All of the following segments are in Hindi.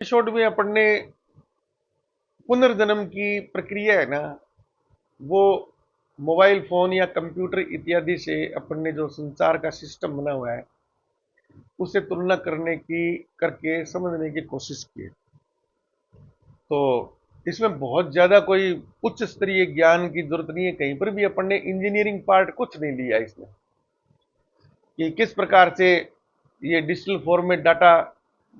एपिसोड में अपन ने पुनर्जन्म की प्रक्रिया है ना, वो मोबाइल फोन या कंप्यूटर इत्यादि से अपन ने जो संचार का सिस्टम बना हुआ है उससे तुलना करने की करके समझने की कोशिश की है। तो इसमें बहुत ज्यादा कोई उच्च स्तरीय ज्ञान की जरूरत नहीं है। कहीं पर भी अपन ने इंजीनियरिंग पार्ट कुछ नहीं लिया इसमें कि किस प्रकार से ये डिजिटल फॉर्मेट डाटा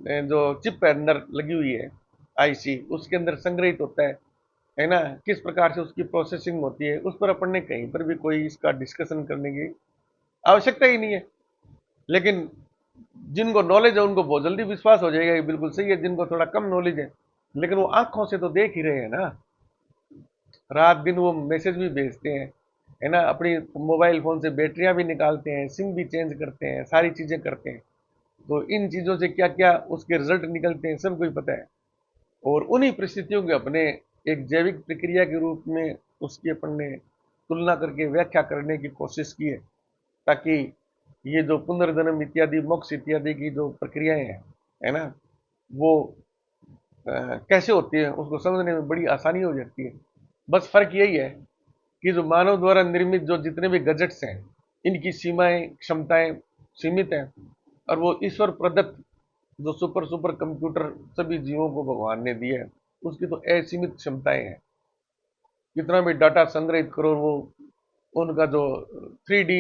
जो चिप है अंदर लगी हुई है, आईसी उसके अंदर संग्रहित होता है ना, किस प्रकार से उसकी प्रोसेसिंग होती है, उस पर अपन ने कहीं पर भी कोई इसका डिस्कशन करने की आवश्यकता ही नहीं है। लेकिन जिनको नॉलेज है उनको बहुत जल्दी विश्वास हो जाएगा, ये बिल्कुल सही है। जिनको थोड़ा कम नॉलेज है लेकिन वो आंखों से तो देख ही रहे हैं ना, रात दिन वो मैसेज भी भेजते हैं, है ना, अपनी मोबाइल फोन से बैटरियां भी निकालते हैं, सिम भी चेंज करते हैं, सारी चीजें करते हैं। तो इन चीजों से क्या क्या उसके रिजल्ट निकलते हैं सबको ही पता है। और उन्हीं परिस्थितियों के अपने एक जैविक प्रक्रिया के रूप में उसकी अपन ने तुलना करके व्याख्या करने की कोशिश की है, ताकि ये जो पुनर्जन्म इत्यादि मोक्ष इत्यादि की जो प्रक्रियाएं हैं, है ना, वो कैसे होती है उसको समझने में बड़ी आसानी हो जाती है। बस फर्क यही है कि जो मानव द्वारा निर्मित जो जितने भी गजेट्स हैं इनकी सीमाएं क्षमताएं सीमित हैं, और वो ईश्वर प्रदत्त जो सुपर सुपर कंप्यूटर सभी जीवों को भगवान ने दिए हैं उसकी तो असीमित क्षमताएं हैं। कितना भी डाटा संग्रहित करो, वो उनका जो 3D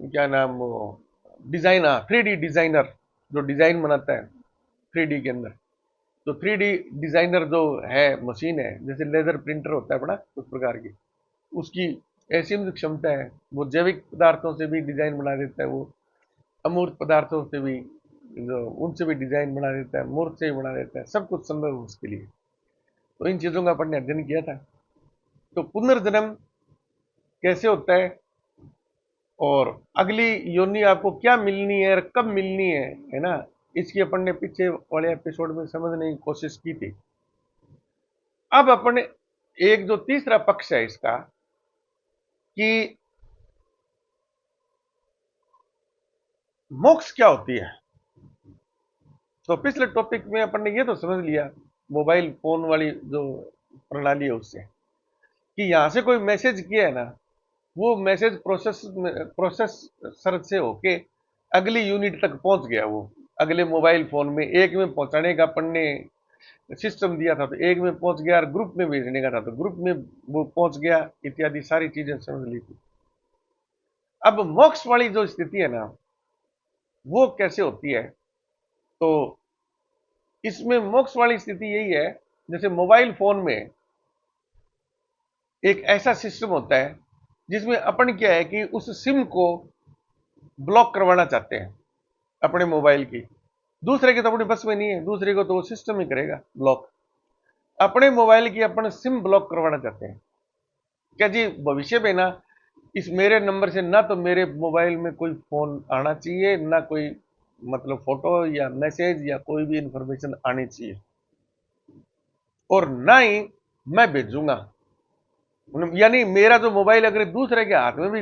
क्या नाम वो डिजाइन, 3D डिजाइनर जो डिजाइन बनाता है 3D के अंदर, तो 3D डिजाइनर जो है मशीन है, जैसे लेजर प्रिंटर होता है बड़ा उस प्रकार की, उसकी असीमित क्षमता है। वो जैविक पदार्थों से भी डिजाइन बना देता है, वो अमूर्त पदार्थों से भी जो उनसे भी डिजाइन बना देता है, मूर्त से भी बना देता है, सब कुछ संभव है उसके लिए। तो इन चीजों का अपन ने अध्ययन किया था। तो पुनर्जन्म कैसे होता है और अगली योनि आपको क्या मिलनी है और कब मिलनी है ना, इसकी अपन ने पीछे वाले एपिसोड में समझने की कोशिश की थी। अब अपन एक जो तीसरा पक्ष है इसका कि मोक्ष क्या होती है। तो पिछले टॉपिक में अपन ने ये तो समझ लिया मोबाइल फोन वाली जो प्रणाली है उससे, कि यहां से कोई मैसेज किया है ना, वो मैसेज प्रोसेसर से होके अगली यूनिट तक पहुंच गया। वो अगले मोबाइल फोन में एक में पहुंचाने का अपन ने सिस्टम दिया था, तो एक में पहुंच गया, और ग्रुप में भेजने का था तो ग्रुप में वो पहुंच गया, इत्यादि सारी चीजें समझ ली थी। अब मोक्ष वाली जो स्थिति है ना, वो कैसे होती है। तो इसमें मोक्ष वाली स्थिति यही है, जैसे मोबाइल फोन में एक ऐसा सिस्टम होता है जिसमें अपन क्या है कि उस सिम को ब्लॉक करवाना चाहते हैं अपने मोबाइल की। दूसरे की तो अपने बस में नहीं है, दूसरे को तो वो सिस्टम ही करेगा ब्लॉक। अपने मोबाइल की अपन सिम ब्लॉक करवाना चाहते हैं। क्या जी, भविष्य में ना इस मेरे नंबर से ना तो मेरे मोबाइल में कोई फोन आना चाहिए, ना कोई मतलब फोटो या मैसेज या कोई भी इंफॉर्मेशन आनी चाहिए, और ना ही मैं भेजूंगा। यानी मेरा जो मोबाइल अगर दूसरे के हाथ में भी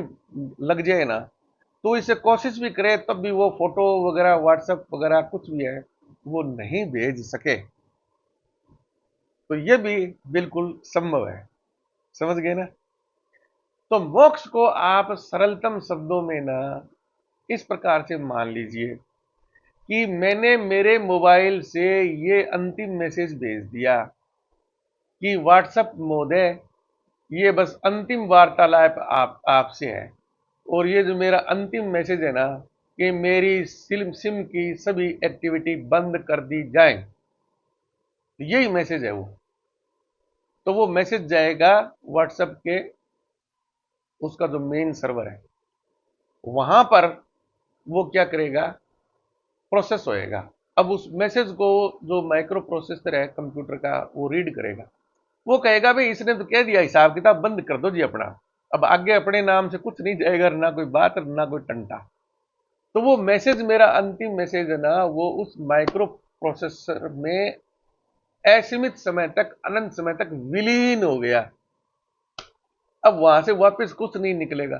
लग जाए ना, तो इसे कोशिश भी करे तब भी वो फोटो वगैरह व्हाट्सएप वगैरह कुछ भी है वो नहीं भेज सके। तो ये भी बिल्कुल संभव है। समझ गए ना। तो मोक्ष को आप सरलतम शब्दों में ना इस प्रकार से मान लीजिए कि मैंने मेरे मोबाइल से ये अंतिम मैसेज भेज दिया कि व्हाट्सएप महोदय, ये बस अंतिम वार्तालाप आपसे है, और ये जो मेरा अंतिम मैसेज है ना कि मेरी सिम की सभी एक्टिविटी बंद कर दी जाए, यही मैसेज है वो। तो वो मैसेज जाएगा व्हाट्सएप के उसका जो मेन सर्वर है वहां पर, वो क्या करेगा, प्रोसेस होएगा। अब उस मैसेज को जो माइक्रो प्रोसेसर है कंप्यूटर का वो रीड करेगा। वो कहेगा भाई इसने तो कह दिया हिसाब किताब बंद कर दो जी अपना, अब आगे अपने नाम से कुछ नहीं जाएगा, ना कोई बात ना कोई टंटा। तो वो मैसेज मेरा अंतिम मैसेज है ना, वो उस माइक्रो प्रोसेसर में असीमित समय तक अनंत समय तक विलीन हो गया। अब वहां से वापस कुछ नहीं निकलेगा।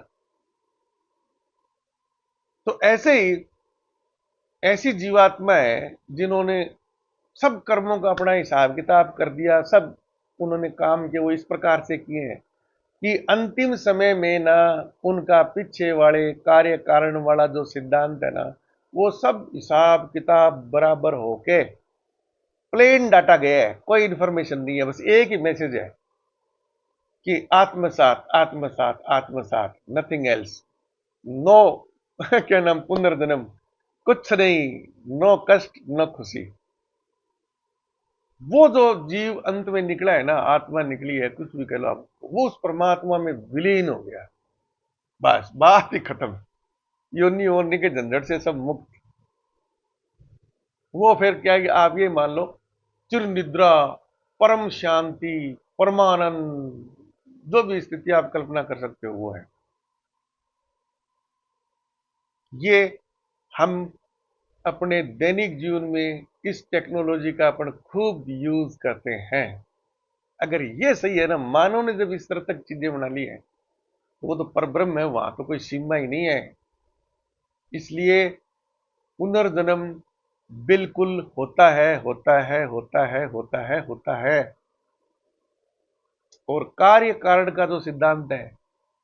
तो ऐसे ही ऐसी जीवात्मा है जिन्होंने सब कर्मों का अपना हिसाब किताब कर दिया, सब उन्होंने काम किए वो इस प्रकार से किए हैं कि अंतिम समय में ना उनका पीछे वाले कार्य कारण वाला जो सिद्धांत है ना, वो सब हिसाब किताब बराबर होके प्लेन डाटा गया है, कोई इंफॉर्मेशन नहीं है, बस एक ही मैसेज है कि आत्मसात आत्मसात आत्मसात, नथिंग एल्स, नो क्या नाम, पुनर्जन्म कुछ नहीं, नो कष्ट नो खुशी। वो जो जीव अंत में निकला है ना, आत्मा निकली है, कुछ भी कह लो आप, वो उस परमात्मा में विलीन हो गया, बस बात ही खत्म। योनि होने के झंझट से सब मुक्त। वो फिर क्या है कि आप ये मान लो, चिर निद्रा, परम शांति, परमानंद, जो भी स्थिति आप कल्पना कर सकते हो वो है। ये हम अपने दैनिक जीवन में इस टेक्नोलॉजी का अपन खूब यूज करते हैं। अगर ये सही है ना, मानव ने जब इस तरह तक चीजें बना ली है तो वो तो परब्रह्म है, वहां तो कोई सीमा ही नहीं है। इसलिए पुनर्जन्म बिल्कुल होता है, होता है, होता है, होता है, होता है। और कार्य कारण का जो सिद्धांत है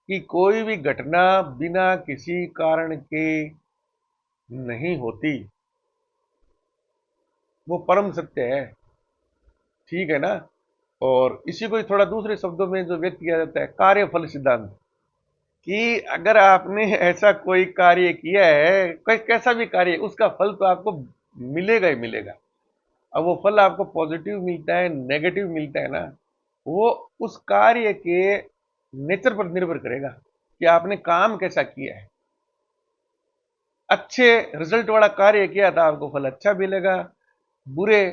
कि कोई भी घटना बिना किसी कारण के नहीं होती, वो परम सत्य है। ठीक है ना। और इसी को थोड़ा दूसरे शब्दों में जो व्यक्त किया जाता है, कार्य फल सिद्धांत, कि अगर आपने ऐसा कोई कार्य किया है, कोई कैसा भी कार्य, उसका फल तो आपको मिलेगा ही मिलेगा। अब वो फल आपको पॉजिटिव मिलता है, नेगेटिव मिलता है ना, वो उस कार्य के नेचर पर निर्भर करेगा कि आपने काम कैसा किया है। अच्छे रिजल्ट वाला कार्य किया था, आपको फल अच्छा मिलेगा। बुरे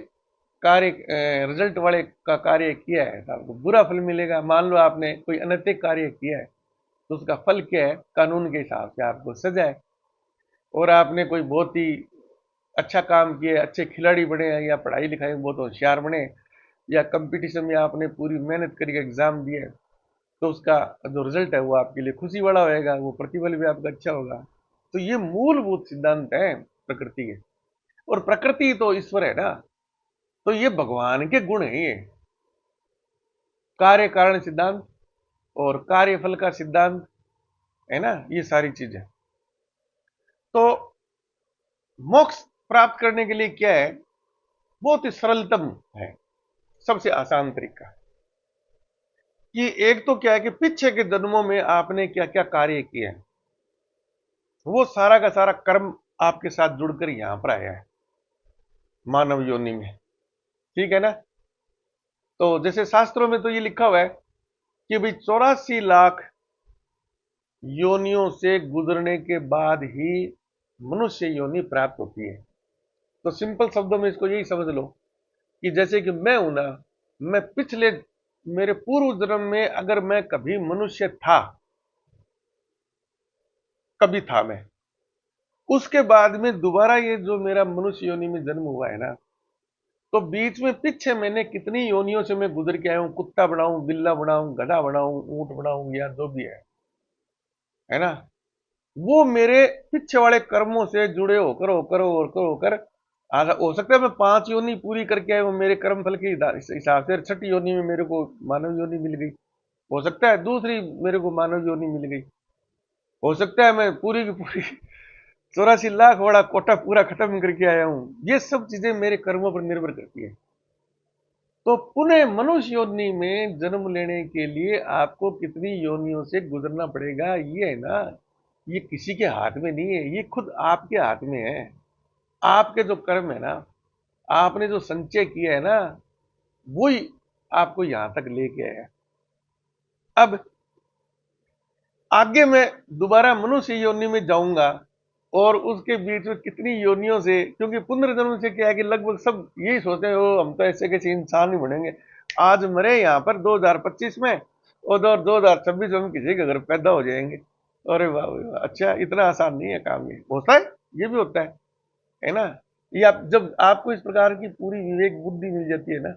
कार्य रिजल्ट वाले का कार्य किया है तो आपको बुरा फल मिलेगा। मान लो आपने कोई अनैतिक कार्य किया है तो उसका फल क्या है, कानून के हिसाब से आपको सजा है। और आपने कोई बहुत ही अच्छा काम किया, अच्छे खिलाड़ी बने हैं, या पढ़ाई लिखाई में बहुत होशियार बने, या कंपटीशन में आपने पूरी मेहनत करके एग्जाम दिए, तो उसका जो रिजल्ट है वो आपके लिए खुशी वाला होएगा, वो प्रतिफल भी आपका अच्छा होगा। तो ये मूलभूत सिद्धांत है प्रकृति के। और प्रकृति तो ईश्वर है ना, तो ये भगवान के गुण है। ये कार्य कारण सिद्धांत और कार्यफल का सिद्धांत है ना, ये सारी चीजें। तो मोक्ष प्राप्त करने के लिए क्या है, बहुत ही सरलतम है, सबसे आसान तरीका, कि एक तो क्या है कि पीछे के जन्मों में आपने क्या क्या कार्य किए हैं, वो सारा का सारा कर्म आपके साथ जुड़कर यहां पर आया है मानव योनि में। ठीक है ना। तो जैसे शास्त्रों में तो ये लिखा हुआ है कि भाई 84 लाख योनियों से गुजरने के बाद ही मनुष्य योनि प्राप्त होती है। तो सिंपल शब्दों में इसको यही समझ लो कि जैसे कि मैं हूं ना, मैं पिछले मेरे पूर्व जन्म में अगर मैं कभी मनुष्य था, कभी था मैं, उसके बाद में दोबारा ये जो मेरा मनुष्य योनि में जन्म हुआ है ना, तो बीच में पीछे मैंने कितनी योनियों से मैं गुजर के आया हूं, कुत्ता बनाऊं, बिल्ला बनाऊं, गधा बनाऊं, ऊंट बनाऊं, या जो भी है ना, वो मेरे पीछे वाले कर्मों से जुड़े होकर होकर होकर होकर आगे हो सकता है मैं 5 योनि पूरी करके आए, वो मेरे कर्म फल के हिसाब से छठी योनि में मेरे को मानव योनि मिल गई। हो सकता है दूसरी मेरे को मानव योनि मिल गई। हो सकता है मैं पूरी की पूरी 84 लाख वाला कोटा पूरा खत्म करके आया हूं। ये सब चीजें मेरे कर्मों पर निर्भर करती है। तो पुनः मनुष्य योनि में जन्म लेने के लिए आपको कितनी योनियों से गुजरना पड़ेगा, ये है ना, ये किसी के हाथ में नहीं है, ये खुद आपके हाथ में है। आपके जो कर्म है ना, आपने जो संचय किया है ना, वही आपको यहां तक लेके आया। अब आगे मैं दोबारा मनुष्य योनि में जाऊंगा, और उसके बीच में कितनी योनियों से, क्योंकि पुनर्जन्म से क्या है कि लगभग सब यही सोचते हैं, ओ हम तो ऐसे कैसे इंसान ही बनेंगे, आज मरे यहाँ पर 2025 में, और 2026 में हम किसी के घर पैदा हो जाएंगे। अरे वाह वाह, अच्छा इतना आसान नहीं है काम, ये होता है, ये भी होता है ना। ये आप जब आपको इस प्रकार की पूरी विवेक बुद्धि मिल जाती है ना,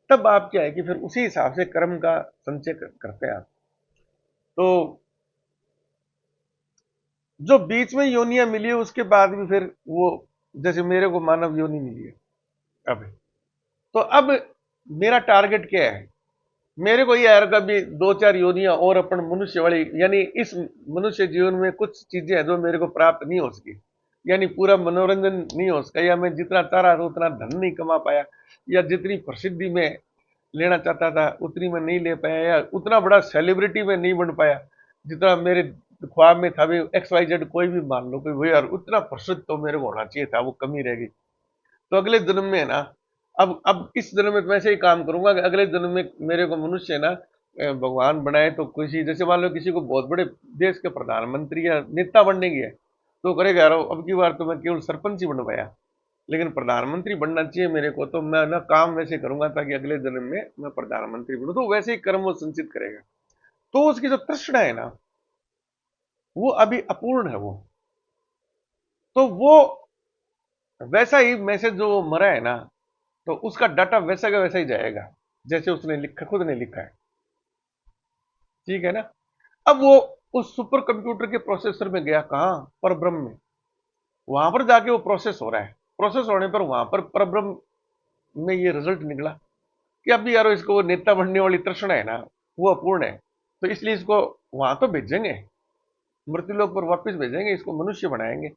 तब आप क्या है कि फिर उसी हिसाब से कर्म का संचय करते हैं आप। तो जो बीच में योनियां मिली है उसके बाद भी फिर वो, जैसे मेरे को मानव योनि मिली है अब, तो अब मेरा टारगेट क्या है? मेरे को ये यार कभी दो चार योनियां और अपन मनुष्य वाली, यानी इस मनुष्य जीवन में कुछ चीजें हैं जो मेरे को प्राप्त नहीं हो सकी, यानी पूरा मनोरंजन नहीं हो सका, या मैं जितना चाह था उतना धन नहीं कमा पाया, या जितनी प्रसिद्धि में लेना चाहता था उतनी मैं नहीं ले पाया, या उतना बड़ा सेलिब्रिटी में नहीं बन पाया जितना मेरे ख्वाब में था। भी एक्स वाई जेड कोई भी मान लो, कोई वो यार उतना प्रसिद्ध तो मेरे को होना चाहिए था, वो कमी रह गई। तो अगले जन्म में है ना, अब इस जन्म में तो मैं ऐसे ही काम करूंगा कि अगले जन्म में मेरे को मनुष्य है ना भगवान बनाए, तो किसी जैसे मान लो किसी को बहुत बड़े देश के प्रधानमंत्री या नेता बनने की है, तो करेगा यार अब की बार तो मैं केवल सरपंच ही बन पाया, लेकिन प्रधानमंत्री बनना चाहिए मेरे को, तो मैं ना काम वैसे करूंगा ताकि अगले जन्म में मैं प्रधानमंत्री बनूं, तो वैसे ही कर्म वो संचित करेगा। तो उसकी जो तृष्णा है ना, वो अभी अपूर्ण है वो। तो वो वैसा ही मैसेज जो वो मरा है ना, तो उसका डाटा वैसा का वैसा ही जाएगा जैसे उसने लिखा, खुद ने लिखा है। ठीक है ना? अब वो उस सुपर कंप्यूटर के प्रोसेसर में गया, कहां? पर ब्रह्म में। वहां पर जाके वो प्रोसेस हो रहा है, प्रोसेस होने पर वहां पर परब्रह्म में ये रिजल्ट निकला कि अब भी यारो इसको वो नेता बनने वाली तृष्णा है ना, वो अपूर्ण है, तो इसलिए इसको वहां तो भेजेंगे, मृत्युलोक पर वापस भेजेंगे, इसको मनुष्य बनाएंगे।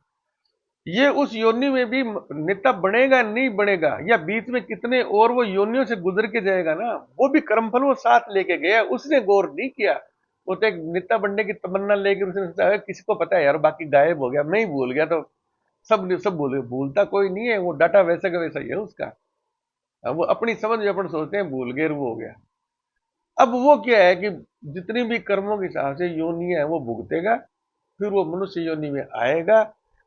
ये उस योनि में भी नेता बनेगा नहीं बनेगा, या बीच में कितने और वो योनियों से गुजर के जाएगा ना, वो भी कर्मफल वो साथ लेके गया, उसने गौर नहीं किया। वो तो एक नेता बनने की तमन्ना लेकर उसने सोचा "अरे, किसी को पता है यार, बाकी गायब हो गया, मैं ही भूल गया, तो सब सब भूल गए। भूलता कोई नहीं है, वो डाटा वैसा का वैसा ही है उसका। अब वो अपनी समझ में अपन सोचते हैं भूल गए, वो हो गया। अब वो क्या है कि जितनी भी कर्मों के हिसाब से योनि है वो भुगतेगा, फिर वो मनुष्य योनि में आएगा,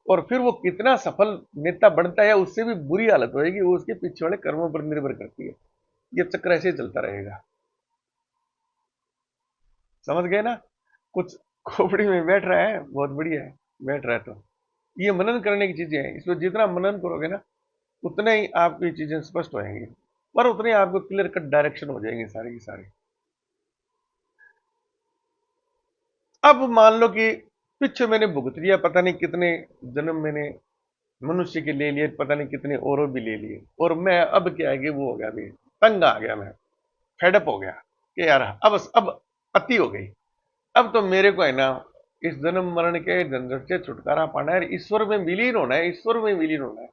और फिर वो कितना सफल नेता बनता है उससे भी बुरी हालत होएगी, वो उसके पीछे वाले कर्मों पर निर्भर करती है। ये चक्र ऐसे ही चलता रहेगा। समझ गए ना? कुछ खोपड़ी में बैठ रहा है, बहुत बढ़िया है, बैठ रहा है तो। ये मनन करने की चीजें हैं, इसमें जितना मनन करोगे ना उतने ही आपकी चीजें स्पष्ट होएंगी, और उतने ही आपको क्लियर कट डायरेक्शन हो जाएंगे सारी की सारी। अब मान लो कि पीछे मैंने भुगत लिया, पता नहीं कितने जन्म मैंने मनुष्य के ले लिए, पता नहीं कितने औरों भी ले लिए, और मैं अब क्या है कि वो हो गया, अभी तंग आ गया, मैं फेडअप हो गया कि यार अब अति हो गई। अब तो मेरे को है ना इस जन्म मरण के झंझट से छुटकारा पाना है, ईश्वर में विलीन होना है, ईश्वर में विलीन होना है।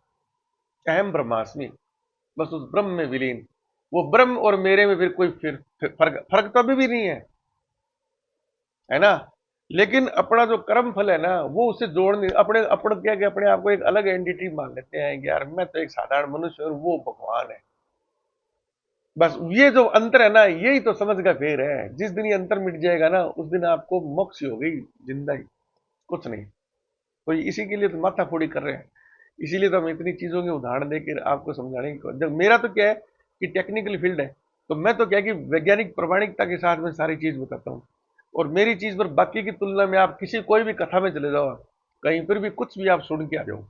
अहम ब्रह्मास्मि, बस उस ब्रह्म में विलीन। वो ब्रह्म और मेरे में फिर कोई फर्क फर्क तो अभी भी नहीं है ना? लेकिन अपना जो कर्म फल है ना, वो उससे जोड़ नहीं, अपने अपने क्या कि अपने आप को एक अलग एंटिटी मान लेते हैं कि यार मैं तो एक साधारण मनुष्य और वो भगवान है। बस ये जो अंतर है ना, यही तो समझ का फेर है। जिस दिन ये अंतर मिट जाएगा ना, उस दिन आपको मोक्ष हो गई जिंदगी, कुछ नहीं। तो इसी के लिए तो माथा फोड़ी कर रहे हैं, इसीलिए तो हम इतनी चीजों के उदाहरण देकर आपको समझाने की, जब मेरा तो क्या है कि टेक्निकल फील्ड है, तो मैं तो क्या है कि वैज्ञानिक प्रमाणिकता के साथ में सारी चीज बताता हूँ। और मेरी चीज पर बाकी की तुलना में आप किसी कोई भी कथा में चले जाओ, कहीं पर भी कुछ भी आप सुन के आ जाओ,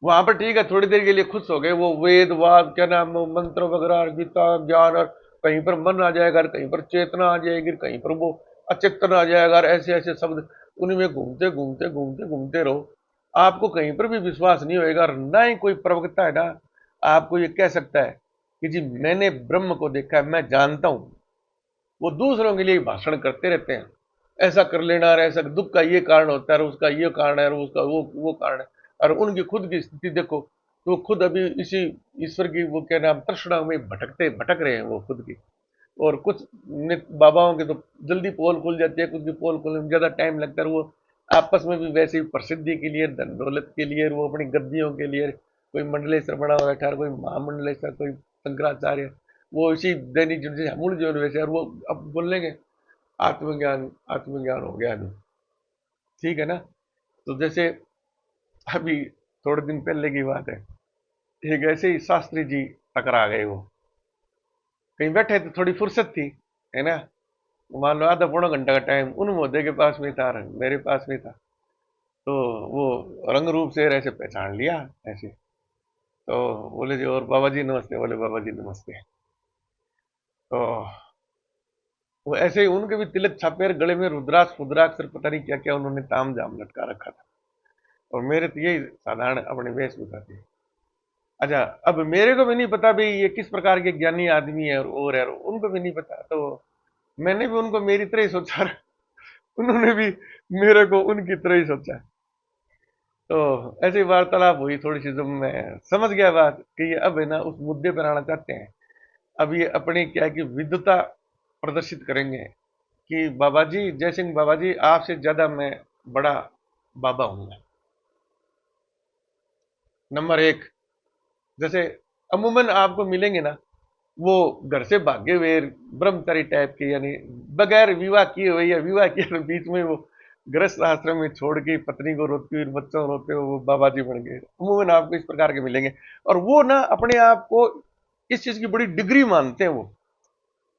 वहां पर ठीक है थोड़ी देर के लिए खुश हो गए, वो वेद वाद क्या नाम मंत्र वगैरह गीता ज्ञान, और कहीं पर मन आ जाएगा, और कहीं पर चेतना आ जाएगी, कहीं पर वो अचेतन आ जाएगा, और ऐसे ऐसे शब्द उनमें घूमते घूमते घूमते घूमते रहो, आपको कहीं पर भी विश्वास नहीं होएगा, और ना ही कोई प्रवक्ता है ना आपको ये कह सकता है कि जी मैंने ब्रह्म को देखा है, मैं जानता हूं। वो दूसरों के लिए भाषण करते रहते हैं, ऐसा कर लेना, और ऐसा दुख का ये कारण होता है, और उसका ये कारण है, और उसका वो कारण है, और उनकी खुद की स्थिति देखो, तो वो खुद अभी इसी ईश्वर की वो क्या नाम तृष्णा में भटक रहे हैं वो खुद की। और कुछ बाबाओं के तो जल्दी पोल खुल जाती है, कुछ की पोल खुलने में ज्यादा टाइम लगता है, वो आपस में भी वैसे ही प्रसिद्धि के लिए, धन दौलत के लिए, वो अपनी गद्दियों के लिए, कोई मंडलेश्वर बना हुआ बैठा है, कोई महामंडलेश्वर, कोई शंकराचार्य, वो इसी दैनिक जीवन से मूल जीवन वैसे, और वो अब बोलेंगे आत्मज्ञान, आत्मज्ञान हो गया अभी। ठीक है ना? तो जैसे अभी थोड़े दिन पहले की बात है, एक ऐसे ही शास्त्री जी टकरा गए, वो कहीं बैठे थे, थोड़ी फुर्सत थी, है ना, मान लो आधा पौना घंटा का टाइम उन महोदय के पास में था, मेरे पास में था। तो वो रंग रूप से ऐसे पहचान लिया ऐसे, तो बोले जी और बाबा जी नमस्ते, बोले बाबा जी नमस्ते। तो वो ऐसे ही उनके भी तिलक छापे और गले में रुद्राक्ष रुद्राक्ष और पता नहीं क्या क्या उन्होंने ताम झाम लटका रखा था, और मेरे तो यही साधारण अपने वेशभूषा थी। अच्छा, अब मेरे को भी नहीं पता भाई ये किस प्रकार के ज्ञानी आदमी है, और है उनको भी नहीं पता, तो मैंने भी उनको मेरी तरह ही सोचा। उन्होंने भी मेरे को उनकी तरह ही सोचा। तो ऐसी वार्तालाप हुई थोड़ी सी, जब मैं समझ गया बात कि ये अब है ना उस मुद्दे पर आना चाहते हैं। अब ये अपनी क्या है कि विद्वता प्रदर्शित करेंगे कि बाबा जी, जय सिंह बाबा जी, आपसे ज्यादा मैं बड़ा बाबा हूं मैं। नंबर एक, जैसे अमूमन आपको मिलेंगे ना, वो घर से भागे हुए ब्रह्मचारी टाइप के, यानी बगैर विवाह किए हुए या विवाह किए हुए बीच में वो गृहस्थ आश्रम में छोड़ के पत्नी को रोती हुई, बच्चों को रोते हुए वो बाबा जी बन गए। अमूमन आपको इस प्रकार के मिलेंगे। और वो ना अपने आप को इस चीज की बड़ी डिग्री मानते हैं वो,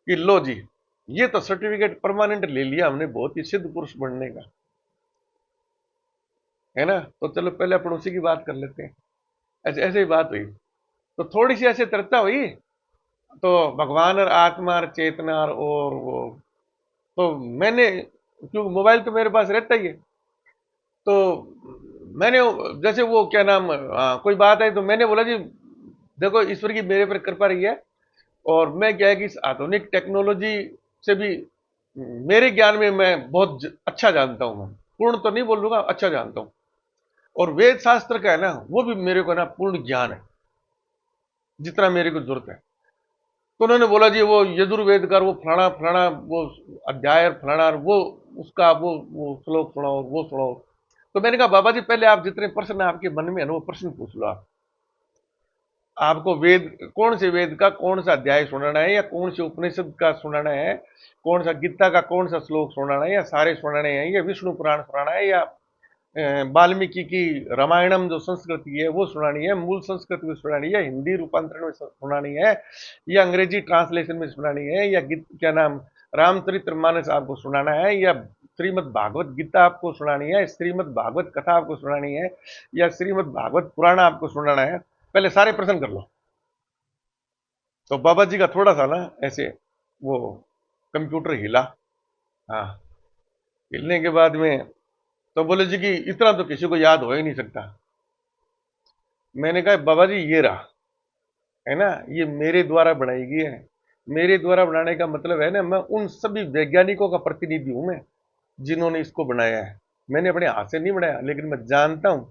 कि लो जी, ये तो सर्टिफिकेट परमानेंट ले लिया हमने बहुत ही सिद्ध पुरुष बनने का, है ना। तो चलो पहले अपन उसी की बात कर लेते हैं। ऐसे ऐसे ही बात हुई, तो थोड़ी सी ऐसे चर्चा हुई, तो भगवान और आत्मा और चेतना और वो, तो मैंने, क्योंकि मोबाइल तो मेरे पास रहता ही है, तो मैंने जैसे वो क्या नाम, कोई बात है तो मैंने बोला जी देखो, ईश्वर की मेरे पर कृपा रही है, और मैं क्या है कि इस आधुनिक टेक्नोलॉजी से भी मेरे ज्ञान में मैं बहुत अच्छा जानता हूं, मैं पूर्ण तो नहीं बोलूंगा, अच्छा जानता हूं। और वेद शास्त्र का है ना, वो भी मेरे को ना पूर्ण ज्ञान है, जितना मेरे को जरूरत है। तो उन्होंने बोला जी वो यजुर्वेद का वो फलाना फलाना वो अध्याय और फलाना और वो उसका वो श्लोक सुनाओ, वो सुनाओ। तो मैंने कहा बाबा जी पहले आप जितने प्रश्न आपके मन में है ना वो प्रश्न पूछ लो आप। आपको वेद, कौन से वेद का कौन सा अध्याय सुनाना है, या कौन से उपनिषद का सुनाना है, कौन सा गीता का कौन सा श्लोक सुनाना है, या सारे सुनाने हैं, या विष्णु पुराण सुनाना है, या वाल्मीकि की रामायणम जो संस्कृति है वो सुनानी है, मूल संस्कृत में सुनानी है, हिंदी रूपांतरण में सुनानी है, या अंग्रेजी ट्रांसलेशन में सुनानी है, या क्या नाम, रामचरितमानस आपको सुनाना है, या श्रीमद् भागवत गीता आपको सुनानी है, श्रीमद् भागवत कथा आपको सुनानी है, या श्रीमद् भागवत पुराण आपको सुनाना है, पहले सारे प्रश्न कर लो। तो बाबा जी का थोड़ा सा ना ऐसे वो कंप्यूटर हिला। हाँ, हिलने के बाद में तो बोले जी कि इतना तो किसी को याद हो ही नहीं सकता। मैंने कहा बाबा जी ये रहा, है ना, ये मेरे द्वारा बनाई गई है। मेरे द्वारा बनाने का मतलब है ना, मैं उन सभी वैज्ञानिकों का प्रतिनिधि हूं मैं, जिन्होंने इसको बनाया है। मैंने अपने हाथ से नहीं बनाया, लेकिन मैं जानता हूं,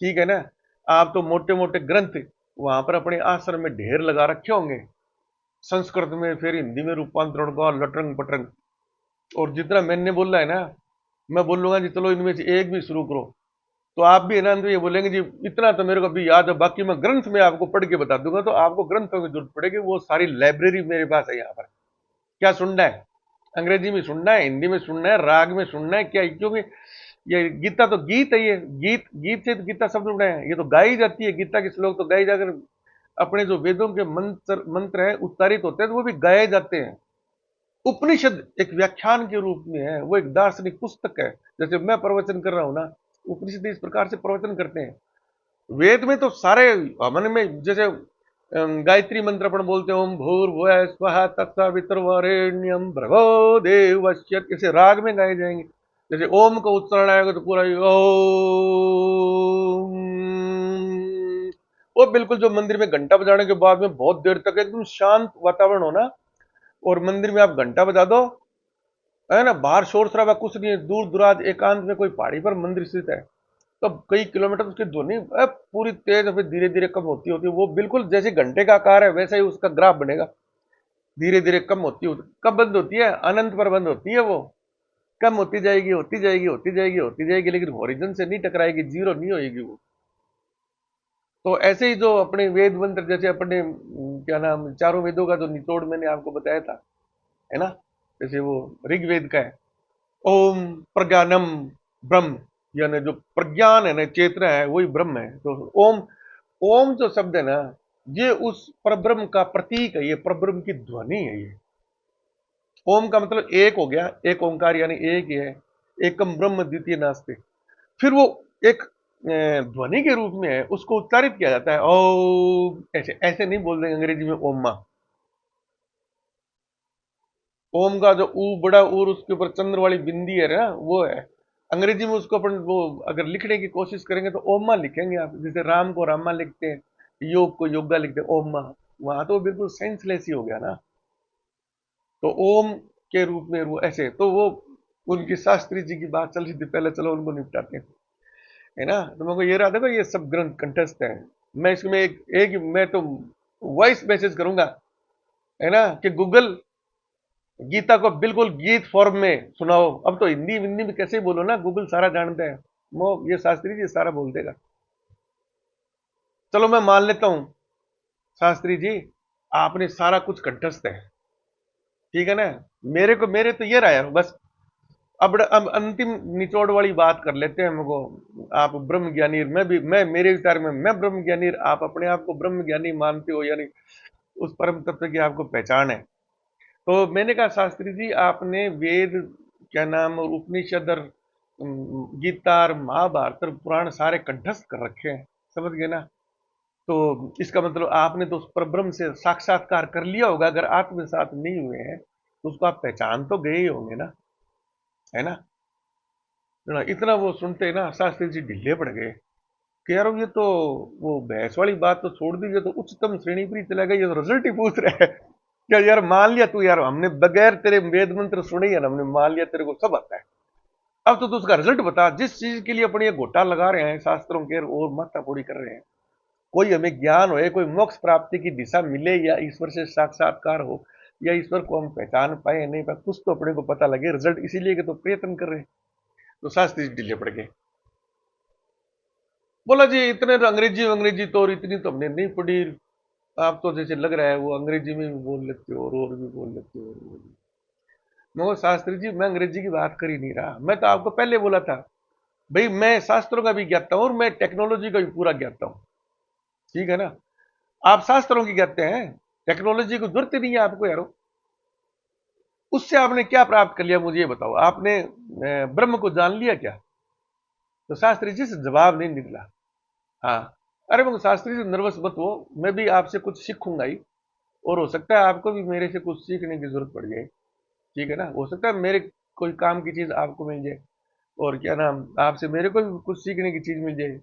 ठीक है ना। आप तो मोटे मोटे ग्रंथ वहां पर अपने आश्रम में ढेर लगा रखे होंगे, संस्कृत में फिर हिंदी में रूपांतरण का लटरंग पटरंग। और जितना मैंने बोला है ना, मैं बोलूंगा जी चलो इनमें से एक भी शुरू करो, तो आप भी है ना तो ये बोलेंगे जी इतना तो मेरे को अभी याद है, बाकी मैं ग्रंथ में आपको पढ़ के बता दूंगा। तो आपको ग्रंथों की जरूरत पड़ेगी, वो सारी लाइब्रेरी मेरे पास है यहाँ पर। क्या सुनना है, अंग्रेजी में सुनना है, हिंदी में सुनना है, राग में सुनना है, क्या, क्योंकि ये गीता तो गीत है, ये गीत, गीत से तो गीता शब्द उड़े हैं, ये तो गाई जाती है, गीता के श्लोक तो गाई जाकर अपने जो वेदों के मंत्र मंत्र है उच्चारित होते हैं, तो वो भी गाए जाते हैं। उपनिषद एक व्याख्यान के रूप में है, वो एक दार्शनिक पुस्तक है। जैसे मैं प्रवचन कर रहा हूं ना, उपनिषद इस प्रकार से प्रवचन करते हैं। वेद में तो सारे हवन में, जैसे गायत्री मंत्र अपन बोलते हैं, ओम भूर्भुवः स्वः तत्सवितुर्वरेण्यं भर्गो देवस्य, इसे राग में गाए जाएंगे। जैसे ओम का उच्चारण आएगा तो पूरा ओम, वो बिल्कुल जो मंदिर में घंटा बजाने के बाद में बहुत देर तक एकदम शांत वातावरण हो ना, और मंदिर में आप घंटा बजा दो, है ना, बाहर शोर शराबा कुछ नहीं है, दूर दुराज एकांत में कोई पहाड़ी पर मंदिर स्थित है, तो कई किलोमीटर उसकी ध्वनि पूरी तेज, फिर धीरे धीरे कम होती होती है, वो बिल्कुल जैसे घंटे का आकार है वैसा ही उसका ग्राफ बनेगा, धीरे धीरे कम होती होती, कब बंद होती है, अनंत पर बंद होती है वो, कम होती जाएगी होती जाएगी होती जाएगी होती जाएगी, लेकिन हॉरिजन से नहीं टकराएगी, जीरो नहीं होगी वो। तो ऐसे ही जो अपने वेद मंत्र, जैसे अपने क्या नाम, चारों वेदों का जो निचोड़ मैंने आपको बताया था, है ना, जैसे वो ऋग्वेद का है, ओम प्रज्ञानम ब्रह्म, यानी जो प्रज्ञान है ना, चेतना है, वही ब्रह्म है। तो ओम, ओम जो शब्द है ना, ये उस परब्रह्म का प्रतीक है, ये परब्रह्म की ध्वनि है ये। ओम का मतलब एक हो गया, एक ओंकार यानी एक ही है, एकम ब्रह्म द्वितीय नास्ति। फिर वो एक ध्वनि के रूप में है, उसको उच्चारित किया जाता है ओम, ऐसे ऐसे नहीं बोल देंगे अंग्रेजी में ओम्मा। ओम का जो ऊ बड़ा और उसके ऊपर चंद्र वाली बिंदी है ना, वो है। अंग्रेजी में उसको अपन वो अगर लिखने की कोशिश करेंगे तो ओम्मा लिखेंगे आप, जैसे राम को रामा लिखते हैं, योग को योगा लिखते ओम मा, वहां तो बिल्कुल सेंसलेस ही हो गया ना। तो ओम के रूप में वो ऐसे, तो वो उनकी शास्त्री जी की बात चल रही थी पहले, चलो उनको निपटाते हैं, है ना। तो मेरे को ये रहा देखो ये सब ग्रंथ कंठस्थ है। मैं इसमें एक मैं तो वॉइस मैसेज करूंगा, है ना, कि गूगल गीता को बिल्कुल गीत फॉर्म में सुनाओ। अब तो हिंदी हिंदी में कैसे बोलो ना, गूगल सारा जानता है, वो ये शास्त्री जी सारा बोल देगा। चलो मैं मान लेता हूं शास्त्री जी आपने सारा कुछ कंठस्थ है, ठीक है ना। मेरे तो ये रहा यार बस। अब अंतिम निचोड़ वाली बात कर लेते हैं हमको। आप ब्रह्म ज्ञानी, मैं भी, मैं मेरे विचार में मैं ब्रह्म ज्ञानी, आप अपने आप को ब्रह्म ज्ञानी मानते हो, यानी उस परम तत्व की आपको पहचान है। तो मैंने कहा शास्त्री जी आपने वेद, क्या नाम, और उपनिषद और गीता और महाभारत और पुराण सारे कंठस्थ कर रखे हैं, समझ गए ना। तो इसका मतलब आपने तो उस पर ब्रह्म से साक्षात्कार कर लिया होगा। अगर आत्मसात नहीं हुए हैं तो उसको आप पहचान तो गए ही होंगे ना, है ना। ना, इतना वो सुनते ना शास्त्री जी ढीले पड़ गए कि यार ये तो वो भैंस वाली बात तो छोड़ दीजिए, तो उच्चतम श्रेणी पर ही चला गया, ये तो रिजल्ट ही पूछ रहा है। क्या यार मान लिया तू, यार हमने बगैर तेरे वेद मंत्र सुने ही, हमने मान लिया तेरे को सब आता है। अब तो तू उसका रिजल्ट बता, जिस चीज के लिए अपने ये घोटा लगा रहे हैं शास्त्रों के और माथापौड़ी कर रहे हैं। कोई हमें ज्ञान हो, कोई मोक्ष प्राप्ति की दिशा मिले, या ईश्वर से साक्षात्कार हो, या ईश्वर को हम पहचान पाए नहीं पाए, कुछ तो अपने को पता लगे। रिजल्ट इसीलिए कि तो प्रयत्न कर रहे हैं। तो शास्त्री ढीले पड़ गए। बोला जी इतने तो अंग्रेजी अंग्रेजी तो, और इतनी तो हमने नहीं पढ़ी। आप तो जैसे लग रहा है वो अंग्रेजी में भी बोल लेते हो और भी बोल लेते हो, मैं शास्त्री जी मैं अंग्रेजी की बात कर ही नहीं रहा। मैं तो आपको पहले बोला था भाई, मैं शास्त्रों का भी ज्ञाता हूं और मैं टेक्नोलॉजी का भी पूरा ज्ञाता हूं, ठीक है ना। आप शास्त्रों की ज्ञाते हैं, टेक्नोलॉजी की जरूरत ही नहीं है आपको यारो। उससे आपने क्या प्राप्त कर लिया मुझे ये बताओ, आपने ब्रह्म को जान लिया क्या। तो शास्त्री जी से जवाब नहीं निकला। हाँ, अरे मैं शास्त्री जी नर्वस मत हो, मैं भी आपसे कुछ सीखूंगा ही, और हो सकता है आपको भी मेरे से कुछ सीखने की जरूरत पड़ जाए, ठीक है ना। हो सकता है मेरे कोई काम की चीज आपको मिल जाए, और क्या नाम, आपसे मेरे को भी कुछ सीखने की चीज मिल जाए,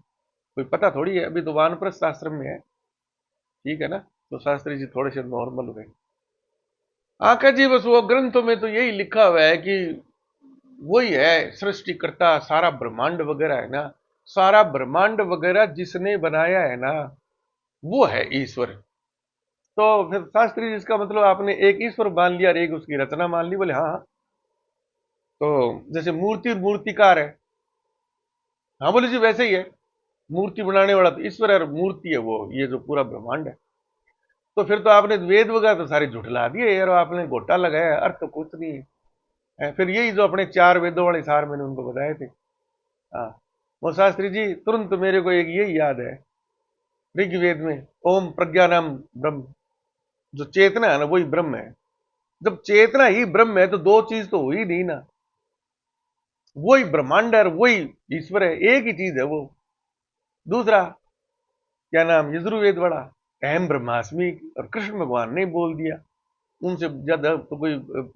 कोई पता थोड़ी है। अभी तो वानप्रस्थ आश्रम में है, ठीक है ना। तो शास्त्री जी थोड़े से नॉर्मल हुए। आका जी बस वो ग्रंथों में तो यही लिखा हुआ है कि वही है सृष्टिकर्ता, सारा ब्रह्मांड वगैरह है ना, सारा ब्रह्मांड वगैरह जिसने बनाया है ना, वो है ईश्वर। तो फिर शास्त्री जी इसका मतलब आपने एक ईश्वर मान लिया और एक उसकी रचना मान ली। बोले हाँ हाँ। तो जैसे मूर्ति और मूर्तिकार है, हाँ बोले जी वैसे ही है। मूर्ति बनाने वाला तो ईश्वर है और मूर्ति है वो ये जो पूरा ब्रह्मांड है। तो फिर तो आपने वेद वगैरह तो सारे झुठला दिए यार, आपने घोटा लगाया, अर्थ तो कुछ नहीं है। फिर यही जो अपने चार वेदों वाले सार मैंने उनको बताए थे। हाँ, वो शास्त्री जी तुरंत मेरे को एक यही याद है, ऋग्वेद में ओम प्रज्ञानम ब्रह्म, जो चेतना है ना वही ब्रह्म है। जब चेतना ही ब्रह्म है तो दो चीज तो हो ही नहीं ना, वही ब्रह्मांड है और वही ईश्वर है, एक ही चीज है वो। दूसरा, क्या नाम, यजुर्वेद वाला अहम ब्रह्मास्मि, और कृष्ण भगवान ने बोल दिया। उनसे ज्यादा तो कोई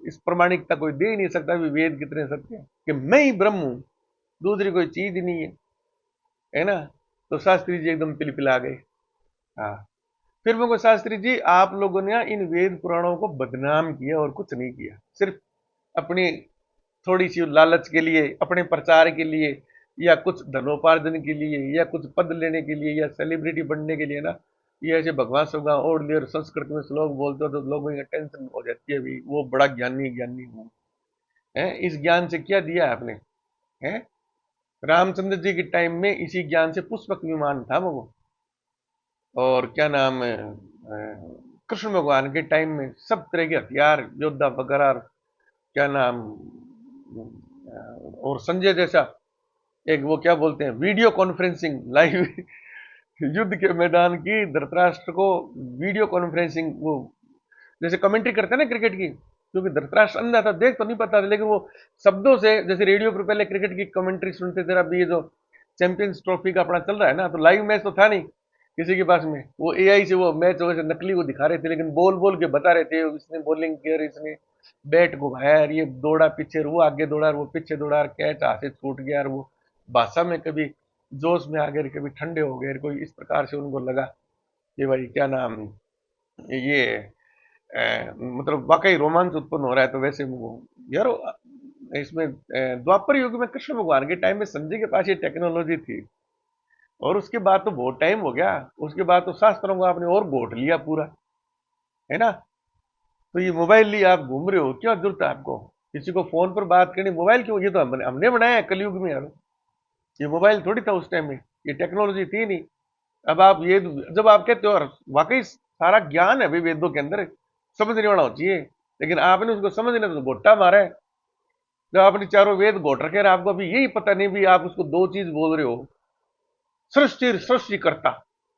इस प्रमाणिकता कोई दे ही नहीं सकता भी वेद कितने सत्य हैं, कि मैं ही ब्रह्म हूं, दूसरी कोई चीज ही नहीं है ना। तो शास्त्री जी एकदम पिलपिला गए। हाँ, फिर मेरे को शास्त्री जी आप लोगों ने इन वेद पुराणों को बदनाम किया और कुछ नहीं किया, सिर्फ अपनी थोड़ी सी लालच के लिए, अपने प्रचार के लिए, या कुछ धनोपार्जन के लिए, या कुछ पद लेने के लिए, या सेलिब्रिटी बनने के लिए ना, ये ऐसे भगवान भगवान ओढ़ लिए और संस्कृत में श्लोक बोलते हो तो लोगों की टेंशन हो जाती है भी वो बड़ा ज्ञानी ज्ञानी हूँ, है। इस ज्ञान से क्या दिया आपने, है। रामचंद्र जी के टाइम में इसी ज्ञान से पुष्पक विमान था वो, और क्या नाम है, कृष्ण भगवान के टाइम में सब तरह के हथियार योद्धा वगैरह, क्या नाम, और संजय जैसा एक वो क्या बोलते हैं वीडियो कॉन्फ्रेंसिंग लाइव युद्ध के मैदान की धृतराष्ट्र को वीडियो कॉन्फ्रेंसिंग, वो जैसे कमेंट्री करते हैं ना क्रिकेट की, क्योंकि धृतराष्ट्र अंधा था, देख तो नहीं पाता था, लेकिन वो शब्दों से, जैसे रेडियो पर पहले क्रिकेट की कमेंट्री सुनते थे, अभी ये जो चैंपियंस ट्रॉफी का अपना चल रहा है ना, तो लाइव मैच तो था नहीं किसी के पास में, वो एआई से वो मैच वैसे नकली वो दिखा रहे थे, लेकिन बोल बोल के बता रहे थे इसने बॉलिंग किया, इसने बैट घुमाया, ये दौड़ा पीछे, वो आगे दौड़ा, वो पीछे दौड़ा, कैच हाथ से छूट गया, और वो भाषा में कभी जोश में आ गए, कभी ठंडे हो गए, कोई इस प्रकार से उनको लगा। कि भाई क्या नाम, ये मतलब वाकई रोमांच उत्पन्न हो रहा है। तो वैसे वो यार, इसमें द्वापर युग में कृष्ण भगवान के टाइम में संजय के पास ये टेक्नोलॉजी थी, और उसके बाद तो बहुत टाइम हो गया। उसके बाद तो शास्त्रों को आपने और घोट लिया पूरा, है ना। तो ये मोबाइल लिए आप घूम रहे हो, क्या जरूरत है आपको किसी को फोन पर बात करनी? मोबाइल क्यों, ये तो हमने बनाया है कलयुग में यार। ये मोबाइल थोड़ी था उस टाइम में, ये टेक्नोलॉजी थी नहीं। अब आप ये, जब आप कहते हो और वाकई सारा ज्ञान है अभी वेदों के अंदर, समझने वाला हो चाहिए, लेकिन आपने उसको समझने तो गोटा मारा है। जब आपने चारों वेद घोट रखे हैं, आपको अभी यही पता नहीं, भी आप उसको दो चीज बोल रहे हो, सृष्टि सृष्टि करता,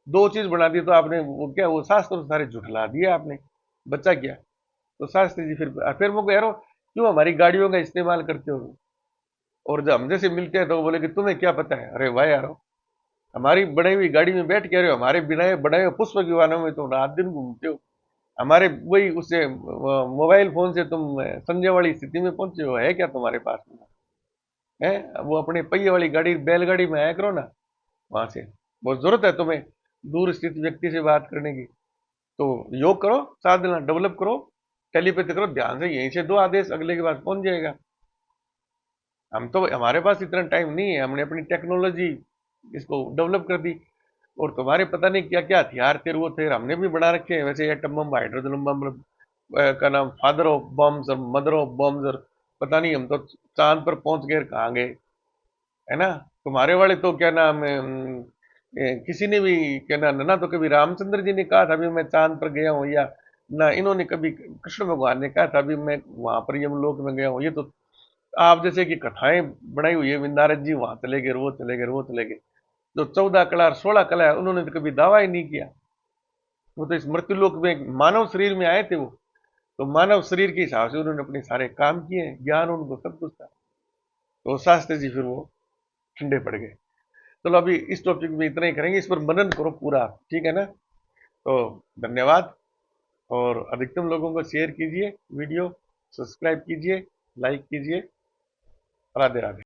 दो चीज बना दी। तो आपने वो क्या, वो शास्त्र सारे झुठला दिए आपने, बच्चा क्या। तो शास्त्री जी फिर वो कह रहे हो क्यों हमारी गाड़ियों का इस्तेमाल करते हो, और जब हम जैसे मिलते हैं तो वो बोले कि तुम्हें क्या पता है। अरे भाई यार, हमारी बनाई हुई गाड़ी में बैठ के रहे हो, हमारे बिना बनाए हुए पुष्प के वाहनों में तुम रात दिन घूमते हो, हमारे वही उससे मोबाइल फोन से तुम संजय वाली स्थिति में पहुंचे हो, है क्या तुम्हारे पास में? है, वो अपने पहिए वाली गाड़ी, बैलगाड़ी में आया करो ना वहां से। बहुत जरूरत है तुम्हें दूर स्थित व्यक्ति से बात करने की, तो योग करो, साधना डेवलप करो, टेलीपैथी करो, ध्यान से यहीं से दो आदेश, अगले के पास पहुंच जाएगा। हम तो, हमारे पास इतना टाइम नहीं है, हमने अपनी टेक्नोलॉजी इसको डेवलप कर दी। और तुम्हारे पता नहीं क्या क्या हथियार थे, वो थे, हमने भी बना रखे हैं वैसे, एटम बम, हाइड्रोजन बम, का नाम फादर ऑफ बम्स और मदर ऑफ बम्स, और पता नहीं हम तो चांद पर पहुंच गए कहाँ गए, है ना। तुम्हारे वाले तो क्या नाम है, किसी ने भी क्या नाम, ना तो कभी रामचंद्र जी ने कहा था अभी मैं चांद पर गया हूँ, या ना इन्होंने कभी कृष्ण भगवान ने कहा था अभी मैं वहां पर यमलोक में गया हूँ। ये तो आप जैसे कि कथाएं बनाई हुई है, नारद जी वहां चले गए, वो चले गए, वो चले गए। जो 14 कला और 16 कला है, उन्होंने तो कभी दावा ही नहीं किया। वो तो इस मृत्युलोक में मानव शरीर में आए थे वो, तो मानव शरीर के हिसाब से उन्होंने अपने सारे काम किए हैं, ज्ञान उनको सब कुछ था। तो शास्त्री जी फिर वो ठंडे पड़ गए। चलो अभी इस टॉपिक में इतना ही करेंगे, इस पर मनन करो पूरा, ठीक है ना। तो धन्यवाद, और अधिकतम लोगों को शेयर कीजिए वीडियो, सब्सक्राइब कीजिए, लाइक कीजिए। राधे राधे।